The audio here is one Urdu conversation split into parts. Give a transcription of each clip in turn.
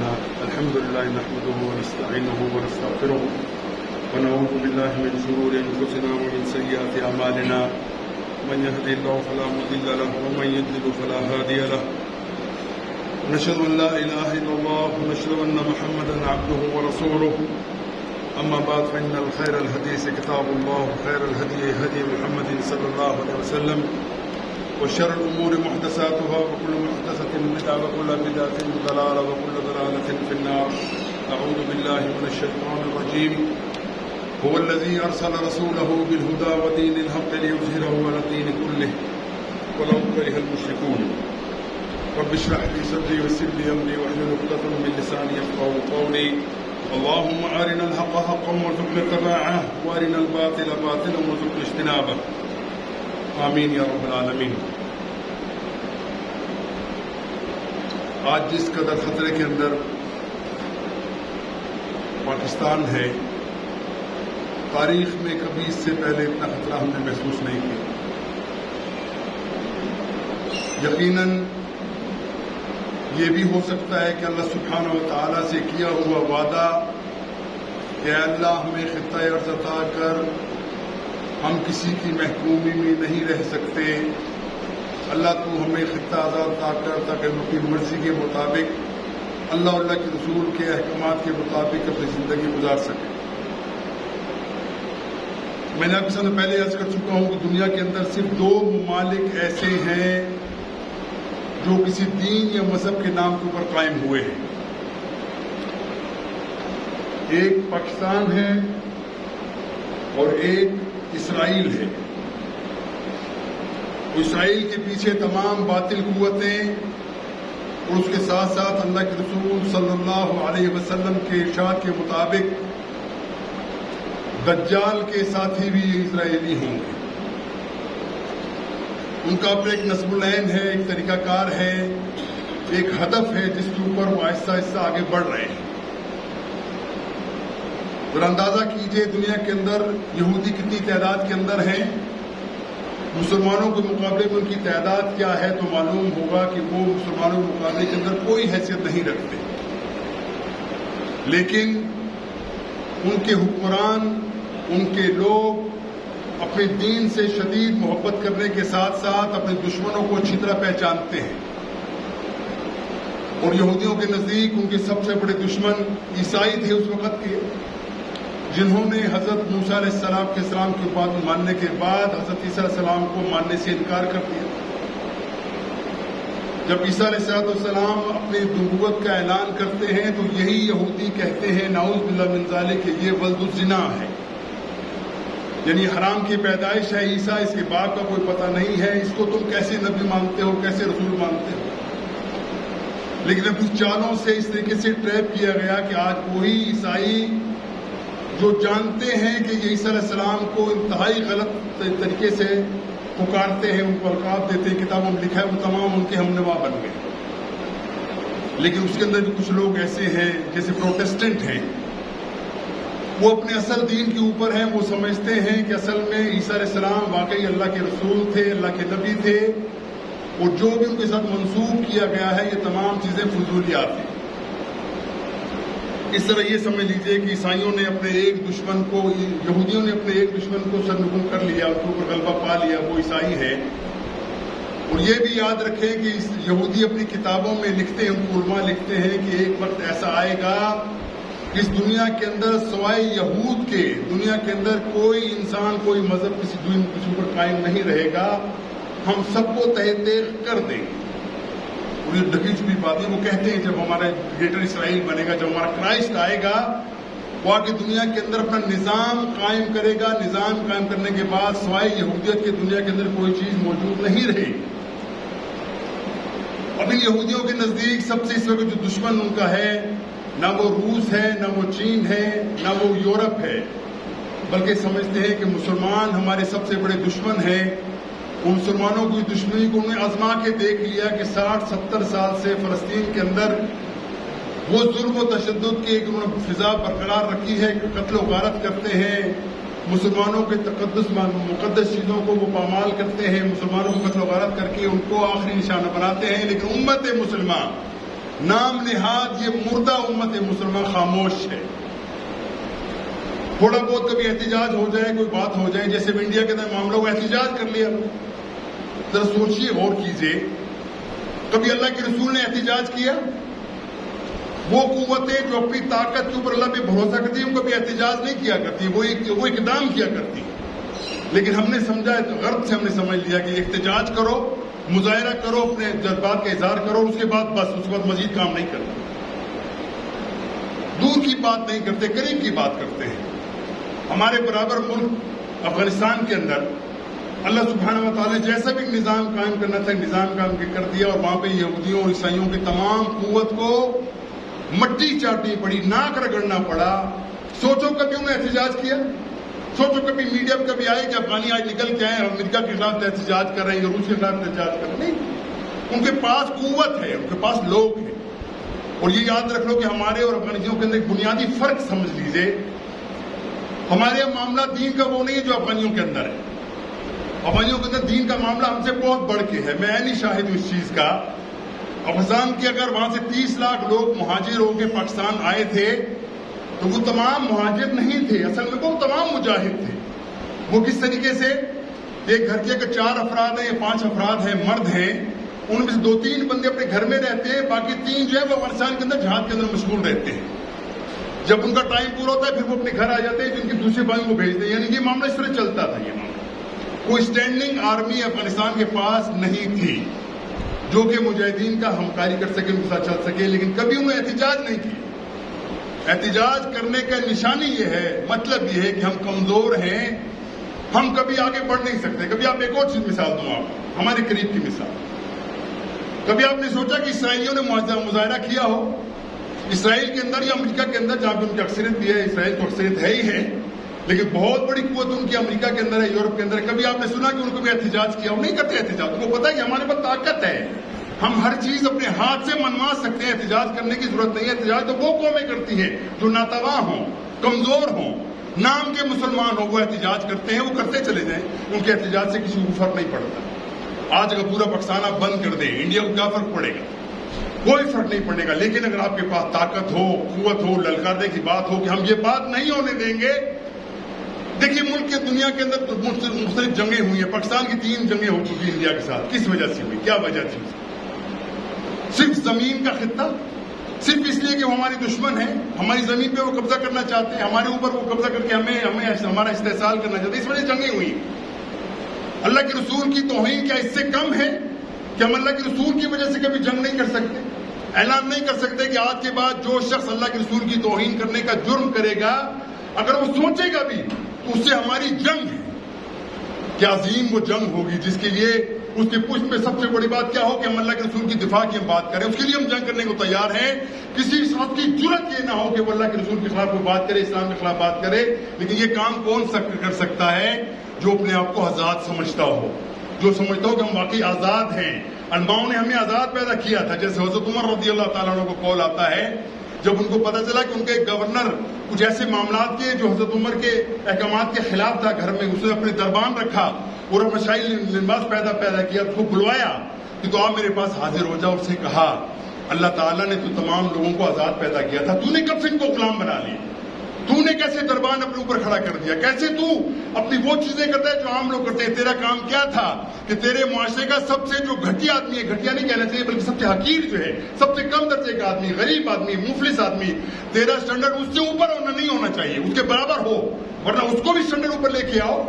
أعمالنا. الحمد لله نحمده ونستعينه ونستغفره ونعوذ بالله من شرور أنفسنا ومن سيئات أعمالنا. من يهدي الله فلا مضل له ومن يضلل فلا هادي له. نشهد أن لا إله إلا الله ونشهد أن محمدا عبده ورسوله. أما بعد فإن الخير الحديث كتاب الله وخير الهدي هدي محمد صلى الله عليه وسلم وشر الأمور محدثاتها وكل محدثة بدعة وكل بدعة ضلالة وكل ضلالة في النار. أعوذ بالله من الشيطان الرجيم. هو الذي أرسل رسوله بالهدى ودين الحق ليظهره على الدين كله ولو كره المشركون. رب اشرح لي صدري ويسر لي أمري واحلل عقدة من لساني يفقهوا قولي. اللهم أرنا الحق حقا وارزقنا اتباعه وأرنا الباطل باطلا وارزقنا اجتنابه. آمین یا رب العالمین. آج جس قدر خطرے کے اندر پاکستان ہے، تاریخ میں کبھی اس سے پہلے اتنا خطرہ ہم نے محسوس نہیں کیا. یقیناً یہ بھی ہو سکتا ہے کہ اللہ سبحانہ و تعالیٰ سے کیا ہوا وعدہ کہ اے اللہ ہمیں خطہ ارض عطا کر، ہم کسی کی محکومی میں نہیں رہ سکتے. اللہ تو ہمیں خطہ آزاد عطا کر تاکہ ہم اپنی مرضی کے مطابق اللہ اور اللہ کے رسول کے احکامات کے مطابق اپنی زندگی گزار سکیں. میں نے آپ کے سامنے پہلے عرض کر چکا ہوں کہ دنیا کے اندر صرف 2 ممالک ایسے ہیں جو کسی دین یا مذہب کے نام کے اوپر قائم ہوئے ہیں. ایک پاکستان ہے اور ایک اسرائیل ہے. اسرائیل کے پیچھے تمام باطل قوتیں اور اس کے ساتھ ساتھ اللہ کے رسول صلی اللہ علیہ وسلم کے ارشاد کے مطابق دجال کے ساتھی بھی اسرائیلی ہوں گے. ان کا اپنا ایک نصب العین ہے، ایک طریقہ کار ہے، ایک ہدف ہے جس کے اوپر وہ آہستہ آہستہ آگے بڑھ رہے ہیں. ذرا اندازہ کیجئے دنیا کے اندر یہودی کتنی تعداد کے اندر ہیں، مسلمانوں کے مقابلے میں ان کی تعداد کیا ہے، تو معلوم ہوگا کہ وہ مسلمانوں کے مقابلے کے اندر کوئی حیثیت نہیں رکھتے. لیکن ان کے حکمران، ان کے لوگ اپنے دین سے شدید محبت کرنے کے ساتھ ساتھ اپنے دشمنوں کو اچھی طرح پہچانتے ہیں. اور یہودیوں کے نزدیک ان کے سب سے بڑے دشمن عیسائی تھے اس وقت کے، جنہوں نے حضرت موسیٰ علیہ السلام کے بات ماننے کے بعد حضرت عیسیٰ علیہ السلام کو ماننے سے انکار کر دیا. جب عیسیٰ علیہ السلام اپنی نبوت کا اعلان کرتے ہیں تو یہی یہودی کہتے ہیں نعوذ باللہ من ذالک کہ یہ ولد الزنا ہے، یعنی حرام کی پیدائش ہے عیسیٰ، اس کے باپ کا کوئی پتہ نہیں ہے، اس کو تم کیسے نبی مانتے ہو، کیسے رسول مانتے ہو. لیکن اپنی چالوں سے اس طریقے سے ٹریپ کیا گیا کہ آج وہی عیسائی جو جانتے ہیں کہ یہ عیسیٰ علیہ السلام کو انتہائی غلط طریقے سے پکارتے ہیں، ان کو القاب دیتے ہیں، کتابوں میں لکھا ہے، وہ تمام ان کے ہم نوا بن گئے. لیکن اس کے اندر بھی کچھ لوگ ایسے ہیں جیسے پروٹیسٹنٹ ہیں، وہ اپنے اصل دین کے اوپر ہیں. وہ سمجھتے ہیں کہ اصل میں عیسیٰ علیہ السلام واقعی اللہ کے رسول تھے، اللہ کے نبی تھے، اور جو بھی ان کے ساتھ منسوب کیا گیا ہے یہ تمام چیزیں فضولیات ہیں. اس طرح یہ سمجھ لیجئے کہ عیسائیوں نے اپنے ایک دشمن کو، یہودیوں نے اپنے ایک دشمن کو سرنگون کر لیا، اس کے اوپر غلبہ پا لیا، وہ عیسائی ہے. اور یہ بھی یاد رکھیں کہ یہودی اپنی کتابوں میں لکھتے ہیں، ان کو علماء لکھتے ہیں کہ ایک وقت ایسا آئے گا اس دنیا کے اندر سوائے یہود کے دنیا کے اندر کوئی انسان، کوئی مذہب کسی پر قائم نہیں رہے گا، ہم سب کو تہہ تیغ کر دیں گے. اور یہ ڈھکی چھپی بات ہے، وہ کہتے ہیں جب ہمارا گریٹر اسرائیل بنے گا، جب ہمارا کرائسٹ آئے گا، وہ آ کے دنیا کے اندر اپنا نظام قائم کرے گا. نظام قائم کرنے کے بعد سوائے یہودیت کے دنیا کے اندر کوئی چیز موجود نہیں رہے گی. ابھی یہودیوں کے نزدیک سب سے اس وقت جو دشمن ان کا ہے، نہ وہ روس ہے، نہ وہ چین ہے، نہ وہ یورپ ہے، بلکہ سمجھتے ہیں کہ مسلمان ہمارے سب سے بڑے دشمن ہیں. ان مسلمانوں کی دشمنی کو انہوں نے آزما کے دیکھ لیا کہ 60-70 سال سے فلسطین کے اندر وہ ظلم و تشدد کی ایک انہوں نے فضا برقرار رکھی ہے، قتل و غارت کرتے ہیں، مسلمانوں کے مقدس چیزوں کو وہ پامال کرتے ہیں، مسلمانوں کو قتل و غارت کر کے ان کو آخری نشانہ بناتے ہیں. لیکن امت مسلمان نام نہاد یہ مردہ امت مسلمہ خاموش ہے. تھوڑا بہت کبھی احتجاج ہو جائے, کوئی بات ہو جائے, جیسے انڈیا کے اندر معاملہ ہوا, احتجاج کر لیا. ذرا سوچیے, غور کیجیے, کبھی اللہ کے رسول نے احتجاج کیا؟ وہ قوتیں جو اپنی طاقت کے اوپر اللہ پہ بھروسہ کرتی ہیں, ان کبھی احتجاج نہیں کیا کرتی, وہ اقدام کیا کرتی. لیکن ہم نے سمجھا, غرب سے ہم نے سمجھ لیا کہ احتجاج کرو, مظاہرہ کرو, اپنے جذبات کا اظہار کرو, اس کے بعد بس, اس کے بعد مزید کام نہیں کرتے. دور کی بات نہیں کرتے, قریب کی بات کرتے ہیں. ہمارے برابر ملک افغانستان کے اندر اللہ سبحانہ و تعالیٰ نے جیسا بھی نظام قائم کرنا تھا, نظام قائم کر دیا, اور وہاں پہ یہودیوں اور عیسائیوں کی تمام قوت کو مٹی چاٹنی پڑی, ناک رگڑنا پڑا. سوچو کبھی انہوں نے احتجاج کیا؟ سوچو کبھی میڈیا میں کبھی آئے کہ افغانی آج نکل کے آئے, امریکہ کے خلاف احتجاج کر رہے ہیں یا روس کے خلاف احتجاج کر رہے ہیں؟ نہیں, ان کے پاس قوت ہے, ان کے پاس لوگ ہیں. اور یہ یاد رکھ لو کہ ہمارے اور افغانیوں کے اندر ایک بنیادی فرق سمجھ لیجیے. ہمارے یہاں معاملہ دین کا وہ نہیں ہے جو افغانیوں کے اندر ہے. افغانیوں کے اندر دین کا معاملہ ہم سے بہت بڑھ کے ہے. میں نہیں شاہد ہوں اس چیز کا. افغانستان کے اگر وہاں سے 30 لاکھ لوگ مہاجر ہو کے پاکستان آئے تھے تو وہ تمام مہاجر نہیں تھے, اصل میں وہ تمام مجاہد تھے. وہ کس طریقے سے, ایک گھر کے اگر 4 افراد ہیں یا 5 افراد ہیں, مرد ہیں, ان میں سے 2-3 بندے اپنے گھر میں رہتے ہیں, باقی 3 جو ہے وہ افغانستان کے اندر جہاد کے اندر مشغول رہتے ہیں. جب ان کا ٹائم پورا ہوتا ہے پھر وہ اپنے گھر آ جاتے ہیں, جن کے دوسرے بھائیوں کو بھیجتے ہیں. یعنی یہ معاملہ اس طرح چلتا تھا. یہ معاملہ کوئی اسٹینڈنگ آرمی افغانستان کے پاس نہیں تھی جو کہ مجاہدین کا ہمکاری کر سکے, ان کے ساتھ چل سکے. لیکن کبھی انہوں نے احتجاج نہیں کی. احتجاج کرنے کا نشانی یہ ہے, مطلب یہ ہے کہ ہم کمزور ہیں, ہم کبھی آگے بڑھ نہیں سکتے. کبھی آپ ایک اور چیز مثال دوں, آپ ہمارے قریب کی مثال. کبھی آپ نے سوچا کہ اسرائیلیوں نے مظاہرہ کیا ہو اسرائیل کے اندر یا امریکہ کے اندر, جہاں پہ ان کی اکثریت بھی ہے, اسرائیل تو اکثریت ہے ہی ہے, لیکن بہت بڑی قوت ان کی امریکہ کے اندر ہے, یورپ کے اندر ہے. کبھی آپ نے سنا کہ ان کو بھی احتجاج کیا؟ وہ نہیں کرتے احتجاج. ان کو پتا ہے کہ ہمارے پاس طاقت ہے, ہم ہر چیز اپنے ہاتھ سے منوا سکتے ہیں, احتجاج کرنے کی ضرورت نہیں ہے. احتجاج تو وہ قومیں کرتی ہیں جو ناتواں ہوں, کمزور ہوں, نام کے مسلمان ہوں, وہ احتجاج کرتے ہیں. وہ کرتے چلے جائیں, ان کے احتجاج سے کسی کو فرق نہیں پڑتا. آج اگر پورا پاکستان آپ بند کر دیں, انڈیا کو کیا فرق پڑے گا؟ کوئی فرق نہیں پڑے گا. لیکن اگر آپ کے پاس طاقت ہو, قوت ہو, للکارنے کی بات ہو کہ ہم یہ بات نہیں ہونے دیں گے. دیکھیے ملک کے دنیا کے اندر مختلف جنگیں ہوئی ہیں. پاکستان کی 3 جنگیں ہو چکی ہیں انڈیا کے ساتھ. کس وجہ سے ہوئی, کیا وجہ تھی؟ صرف زمین کا خطہ, صرف اس لیے کہ وہ ہماری دشمن ہے, ہماری زمین پہ وہ قبضہ کرنا چاہتے ہیں, ہمارے اوپر وہ قبضہ کر کے ہمیں ہمارا استحصال کرنا چاہتے ہیں. اس وجہ جنگیں ہوئی. اللہ کے رسول کی توہین کیا اس سے کم ہے کہ ہم اللہ کے رسول کی وجہ سے کبھی جنگ نہیں کر سکتے؟ اعلان نہیں کر سکتے کہ آج کے بعد جو شخص اللہ کے رسول کی توہین کرنے کا جرم کرے گا, اگر وہ سوچے گا بھی تو اس سے ہماری جنگ ہے. کیا عظیم وہ جنگ ہوگی جس کے لیے اس کے پشت پہ سب سے بڑی بات کیا ہو کہ ہم اللہ کے رسول کی دفاع کی ہم بات کریں. اس کے لیے ہم جنگ کرنے کو تیار ہیں. کسی شخص کی جرت یہ نہ ہو کہ وہ اللہ کے رسول کے خلاف کوئی بات کرے, اسلام کے خلاف بات کرے. لیکن یہ کام کون کر سکتا ہے؟ جو اپنے آپ کو آزاد سمجھتا ہو, جو سمجھتا ہو کہ ہم واقعی آزاد ہیں. علماؤں نے ہمیں آزاد پیدا کیا تھا. جیسے حضرت عمر رضی اللہ تعالیٰ عنہ کو قول آتا ہے, جب ان کو پتا چلا کہ ان کے گورنر کچھ ایسے معاملات کے جو حضرت عمر کے احکامات کے خلاف تھا گھر میں, اس نے اپنے دربان رکھا اور مسائل لباس پیدا کیا, اس کو بلوایا کہ تو آپ میرے پاس حاضر ہو جاؤ. اس سے کہا اللہ تعالیٰ نے تو تمام لوگوں کو آزاد پیدا کیا تھا, تو نے کب سے ان کو غلام بنا لیا؟ تو نے کیسے دربان اپنے اوپر کھڑا کر دیا؟ کیسے تو اپنی وہ چیزیں کرتا ہے جو عام لوگ کرتے ہیں؟ تیرا کام کیا تھا کہ تیرے معاشرے کا سب سے جو گھٹیا آدمی ہے, گھٹیا نہیں کہنا چاہیے بلکہ سب سے حقیر جو ہے, سب سے کم درجے کا آدمی, غریب آدمی, مفلس آدمی, تیرا اسٹینڈرڈ اس سے اوپر ہونا نہیں ہونا چاہیے, اس کے برابر ہو, ورنہ اس کو بھی اسٹینڈرڈ اوپر لے کے آؤ,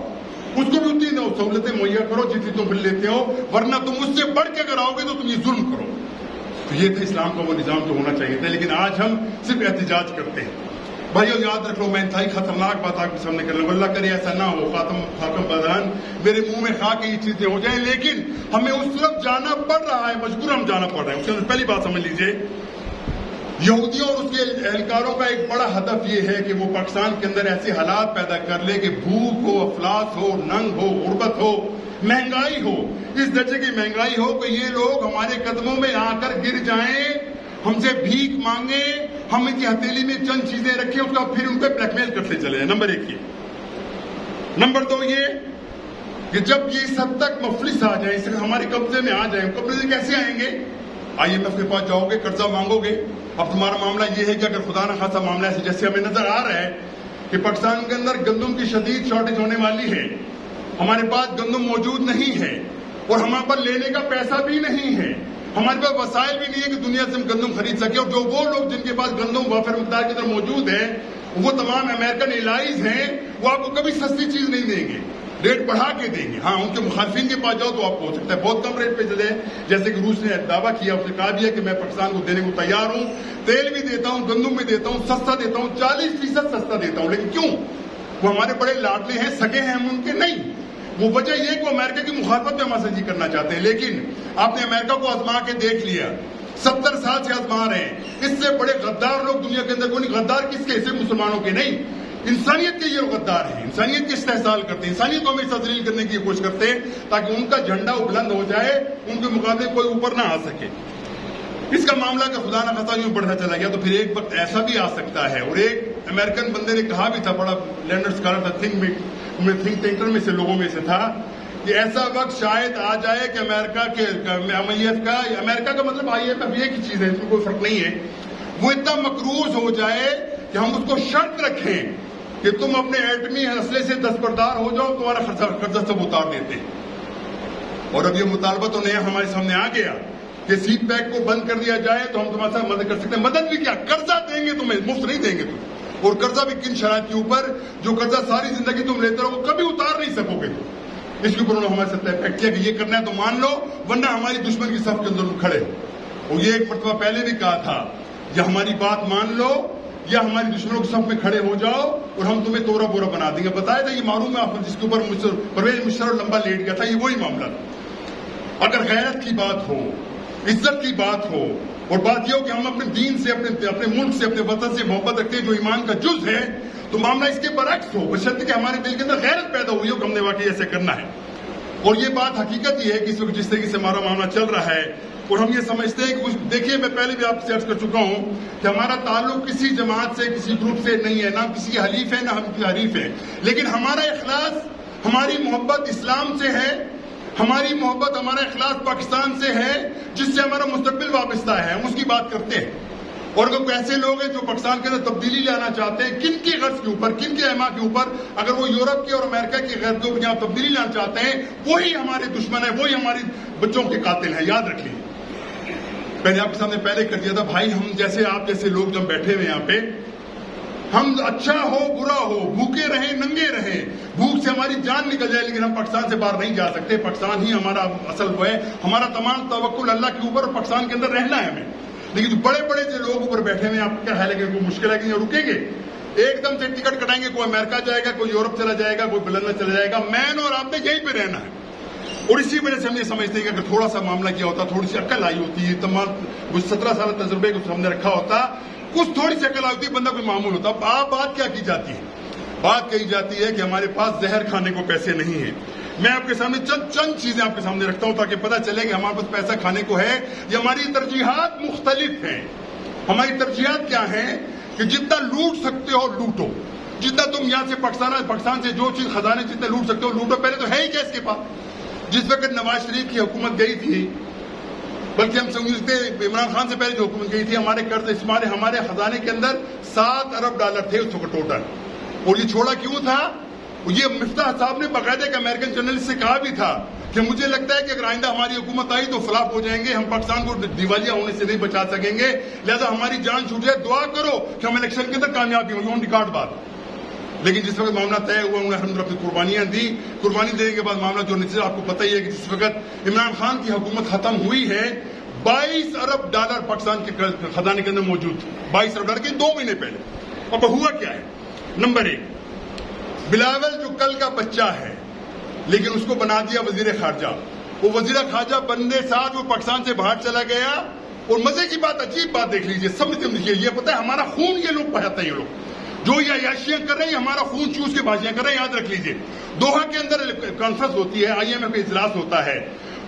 اس کو بھی اتنی سہولتیں مہیا کرو جتنی تم لیتے ہو, ورنہ تم اس سے بڑھ کے اگر آؤ گے تو تم یہ ظلم کرو. تو یہ تھا اسلام کا وہ نظام جو ہونا چاہیے تھا. لیکن آج ہم صرف احتجاج کرتے ہیں. بھائیو یاد رکھ لو, میں انتہائی خطرناک بات آپ کے سامنے کر رہا ہوں, اللہ کرے ایسا نہ ہو, خاتم بدان میرے منہ میں خاک یہ چیزیں ہو جائیں. لیکن ہمیں اس طرف جانا پڑ رہا ہے, مجبور ہم جانا پڑ رہا ہے. اس کے اندر پہلی بات سمجھ لیجئے, یہودیوں اور اس کے اہلکاروں کا ایک بڑا ہدف یہ ہے کہ وہ پاکستان کے اندر ایسے حالات پیدا کر لے کہ بھوک ہو, افلاس ہو, ننگ ہو, غربت ہو, مہنگائی ہو, اس درجے کی مہنگائی ہو کہ یہ لوگ ہمارے قدموں میں آ کر گر جائیں, ہم سے بھیک مانگیں, ہم ان کی ہتھیلی میں چند چیزیں رکھیں, اس کا پھر ان پہ بلیک میل کرتے چلے جائیں. نمبر 1 یہ. نمبر 2 یہ کہ جب یہ اس حد تک مفلس آ جائیں, اس ہمارے قبضے میں آ جائیں, قبضے سے کیسے آئیں گے؟ IMF کے پاس جاؤ گے, قرضہ مانگو گے. اب تمہارا معاملہ یہ ہے کہ اگر خدا نہ خاصا معاملہ ہے جیسے ہمیں نظر آ رہا ہے کہ پاکستان کے اندر گندم کی شدید شارٹیج ہونے والی ہے, ہمارے پاس گندم موجود نہیں ہے اور ہمارے پر لینے کا پیسہ بھی نہیں ہے, ہمارے پاس وسائل بھی نہیں ہے کہ دنیا سے ہم گندم خرید سکیں, اور جو وہ لوگ جن کے پاس گندم وافر مقدار کے اندر موجود ہے وہ تمام امریکن ایلائز ہیں, وہ آپ کو کبھی سستی چیز نہیں دیں گے, ریٹ بڑھا کے دیں گے. ہاں ان کے مخالفین کے پاس جاؤ تو آپ کو ہو سکتا ہے بہت کم ریٹ پہ چلے, جیسے کہ روس نے دعویٰ کیا, اس نے کہا بھی ہے کہ میں پاکستان کو دینے کو تیار ہوں, تیل بھی دیتا ہوں, گندم بھی دیتا ہوں, سستا دیتا ہوں, 40% سستا دیتا ہوں. لیکن کیوں؟ وہ ہمارے بڑے لاڈلے ہیں, سگے ہیں ہم ان کے نہیں. وہ وجہ یہ کہ وہ امریکہ کی مخالفت میں ہمارے سے کرنا چاہتے ہیں. لیکن آپ نے امریکہ کو آزما کے دیکھ لیا, 70 سال سے آزما رہے ہیں. اس سے بڑے غدار لوگ دنیا کے اندر کوئی نہیں. غدار کس کے؟ اسے مسلمانوں کے نہیں, انسانیت کے یہ غدار ہیں, انسانیت کے استحصال کرتے ہیں, انسانیت کو ہمیشہ ذلیل کرنے کی کوشش کرتے ہیں تاکہ ان کا جھنڈا بلند ہو جائے, ان کے مقابلے کوئی اوپر نہ آ سکے. اس کا معاملہ کہ خدا نہ خاصا یوں بڑھتا چلا گیا تو پھر ایک وقت ایسا بھی آ سکتا ہے. اور ایک امریکن بندے نے کہا بھی تھا, بڑا لینڈر اسکالر تھا, تھنک ٹینکر میں سے لوگوں میں سے تھا, کہ ایسا وقت شاید آ جائے کہ امریکہ کا مطلب IMF ایک ہی چیز ہے, اس میں کوئی فرق نہیں ہے, وہ اتنا مقروض ہو جائے کہ ہم اس کو شرط رکھیں کہ تم اپنے ایٹمی اسلحے سے دستبردار ہو جاؤ, تمہارا قرضہ سب اتار دیتے ہیں. اور اب یہ مطالبہ تو نیا ہمارے سامنے آ گیا کہ سی پیک کو بند کر دیا جائے تو ہم تمہارے ساتھ مدد کر سکتے ہیں. مدد بھی کیا, قرضہ دیں گے تمہیں, مفت نہیں دیں گے تم, اور قرضہ بھی کن شرائط کے اوپر, جو قرضہ ساری زندگی تم لیتے رہو کبھی اتار نہیں سکو گے تم. اس کے اوپر انہوں نے ہمارے ساتھ پیکٹ کیا کہ یہ کرنا ہے تو مان لو, ورنہ ہماری دشمن کی صف کے اندر کھڑے ہو. اور یہ ایک مرتبہ پہلے بھی کہا تھا, یا ہماری بات مان لو یا ہماری دشمنوں کے صف میں کھڑے ہو جاؤ اور ہم تمہیں تورا بورا بنا دیں گے. بتایا تھا یہ معلوم ہے آپ جس کے اوپر پرویز مشرف لمبا لیٹ گیا تھا, یہ وہی معاملہ تھا. اگر غیرت کی بات ہو, عزت کی بات ہو, اور بات یہ ہو کہ ہم اپنے دین سے, اپنے ملک سے, اپنے وطن سے محبت رکھتے ہیں جو ایمان کا جز ہے, تو معاملہ اس کے برعکس ہو, بشرطیکہ کہ ہمارے دل کے اندر غیرت پیدا ہوئی ہو کہ ہم نے واقعی ایسے کرنا ہے. اور یہ بات حقیقت یہ ہے کہ اس وقت جس طریقے سے ہمارا معاملہ چل رہا ہے, اور ہم یہ سمجھتے ہیں کہ دیکھیے میں پہلے بھی آپ سے عرض کر چکا ہوں کہ ہمارا تعلق کسی جماعت سے, کسی گروپ سے نہیں ہے, نہ کسی حلیف ہے نہ ہم کی حریف ہے, لیکن ہمارا اخلاص, ہماری محبت اسلام سے ہے, ہماری محبت, ہمارا اخلاص پاکستان سے ہے جس سے ہمارا مستقبل وابستہ ہے, ہم اس کی بات کرتے ہیں. اور اگر ایسے لوگ ہیں جو پاکستان کے اندر تبدیلی لانا چاہتے ہیں, کن کی غرض کے اوپر, کن کے اعمال کے اوپر, اگر وہ یورپ کے اور امریکہ کی غرض کے اوپر یہاں تبدیلی لانا چاہتے ہیں, وہی ہمارے دشمن ہیں, وہی ہماری بچوں کے قاتل ہیں. یاد رکھ لیجیے, میں نے آپ کے سامنے پہلے کر دیا تھا, بھائی ہم جیسے آپ جیسے لوگ جب بیٹھے ہوئے یہاں پہ, ہم اچھا ہو برا ہو, بھوکے رہیں ننگے رہیں, بھوک سے ہماری جان نکل جائے, لیکن ہم پاکستان سے باہر نہیں جا سکتے. پاکستان ہی ہمارا اصل وہ ہے, ہمارا تمام توکل اللہ کے اوپر اور پاکستان کے اندر رہنا ہے ہمیں. لیکن جو بڑے بڑے جو لوگ اوپر بیٹھے ہوئے ہیں, آپ کو کیا خیال ہے کہ کوئی مشکل ہے کہ یہ رکیں گے؟ ایک دم سے ٹکٹ کٹائیں گے, کوئی امریکہ جائے گا, کوئی یورپ چلا جائے گا, کوئی بلند چلا جائے گا. مین اور آپ نے یہیں پہ رہنا ہے. اور اسی وجہ سے ہم یہ سمجھتے ہیں کہ اگر تھوڑا سا معاملہ کیا ہوتا, تھوڑی سی عقل آئی ہوتی, تمام 17 سال تجربے کو ہم نے رکھا ہوتا, کچھ تھوڑی سی عقل آئی ہوتی, بندہ کوئی معمول ہوتا. آپ بات کیا کی جاتی ہے؟ بات کہی جاتی ہے کہ ہمارے پاس زہر کھانے کو پیسے نہیں ہیں. میں آپ کے سامنے چند چیزیں آپ کے سامنے رکھتا ہوں تاکہ پتہ چلے کہ ہمارے پاس پیسہ کھانے کو ہے. یہ ہماری ترجیحات مختلف ہیں. ہماری ترجیحات کیا ہیں کہ جتنا لوٹ سکتے ہو لوٹو, جتنا تم یہاں سے پاکستان سے جو چیز خزانے جتنے لوٹ سکتے ہو لوٹو. پہلے تو ہے ہی کیا اس کے پاس. جس وقت نواز شریف کی حکومت گئی تھی, بلکہ ہم سمجھتے عمران خان سے پہلے جو حکومت گئی تھی, ہمارے قرض ہمارے خزانے کے اندر $7 ارب تھے اس وقت ٹوٹل. اور یہ چھوڑا کیوں تھا؟ یہ مفتاح صاحب نے باقاعدہ ایک امریکن جرنلسٹ سے کہا بھی تھا کہ مجھے لگتا ہے کہ اگر آئندہ ہماری حکومت آئی تو فلاپ ہو جائیں گے, ہم پاکستان کو دیوالیہ ہونے سے نہیں بچا سکیں گے, لہذا ہماری جان چھوٹ جائے, دعا کرو کہ ہم الیکشن کے اندر کامیابی ہوں. آن ریکارڈ بات. لیکن جس وقت معاملہ طے ہوا, انہوں نے الحمدللہ اپنی قربانیاں دی. قربانی دینے کے بعد معاملہ جو نتیجہ آپ کو پتہ ہی ہے کہ جس وقت عمران خان کی حکومت ختم ہوئی ہے, $22 ارب پاکستان کے خزانے کے اندر موجود تھے. $22 ارب کے 2 مہینے پہلے. اب ہوا کیا ہے؟ نمبر 1, بلاول جو کل کا بچہ ہے لیکن اس کو بنا دیا وزیر خارجہ. وہ وزیر خارجہ بننے ساتھ وہ پاکستان سے باہر چلا گیا. اور مزے کی بات, عجیب بات دیکھ لیجئے, سمجھتے دیکھیے, یہ پتہ ہے ہمارا خون یہ لوگ بہاتے ہیں. یہ لوگ جو یہ عیاشیاں کر رہے ہیں, ہمارا خون چوس کے بازیاں کر رہے ہیں. یاد رکھ لیجئے, دوحہ کے اندر کانفرنس ہوتی ہے, IMF کا اجلاس ہوتا ہے.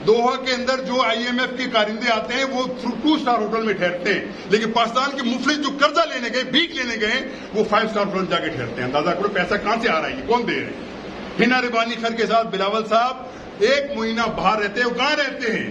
دوحہ کے اندر جو IMF کے کارندے آتے ہیں وہ 2 اسٹار ہوٹل میں ٹھہرتے ہیں, لیکن پاکستان کے مفلس جو قرضہ لینے گئے, بھیک لینے گئے, وہ 5 اسٹار ہوٹل جا کے ٹھہرتے ہیں. اندازہ کرو پیسہ کہاں سے آ رہا ہے, یہ کون دے رہے ہیں؟ ہنا ربانی خر کے ساتھ بلاول صاحب 1 مہینہ باہر رہتے ہیں. وہ کہاں رہتے ہیں؟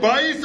22